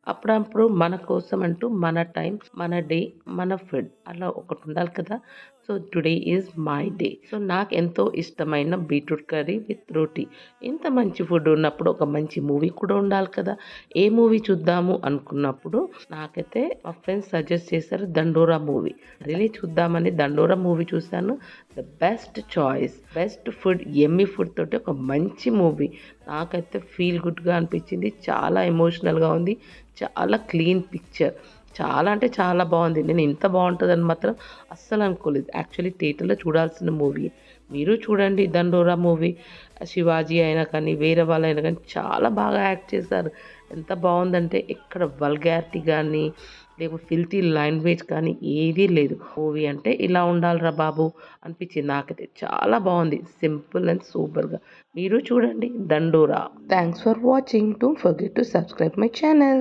అప్పుడప్పుడు మన కోసం అంటూ మన టైం, మన డే, మన ఫుడ్ అలా ఒకటి ఉండాలి కదా! So, today is my day. So, నాకెంతో ఇష్టమైన బీట్రూట్ కర్రీ విత్ రోటీ. ఇంత మంచి ఫుడ్ ఉన్నప్పుడు ఒక మంచి మూవీ కూడా ఉండాలి కదా! ఏ మూవీ చూద్దాము అనుకున్నప్పుడు నాకైతే మా ఫ్రెండ్స్ సజెస్ట్ చేశారు 'దండోరా' మూవీ. రిలీ చూద్దామని 'దండోరా' మూవీ చూసాను. The best choice. Best food, yummy food తోటి ఒక మంచి మూవీ. నాకైతే ఫీల్ గుడ్‌గా అనిపించింది. చాలా ఎమోషనల్‌గా ఉంది. చాలా క్లీన్ పిక్చర్. చాలా అంటే చాలా బావుంది. నేను ఇంత బావుంటదని మాత్రం అస్సలు అనుకోలేదు. యాక్చువల్లీ థియేటర్‌లో చూడాల్సిన మూవీ. మీరు చూడండి 'దండోరా' మూవీ. శివాజీ అయినా కానీ, వేరే వాళ్ళైనా కానీ చాలా బాగా యాక్ట్ చేశారు. ఎంత బావుందంటే ఎక్కడ వల్గారిటీ గానీ, లేకపోతే ఫిల్తీ లాంగ్వేజ్ కానీ ఏదీ లేదు. మూవీ అంటే ఇలా ఉండాలిరా బాబు అనిపించింది నాకైతే. చాలా బావుంది. సింపుల్ అండ్ సూపర్‌గా. మీరు చూడండి 'దండోరా'. Thanks for watching. Don't forget to subscribe my channel.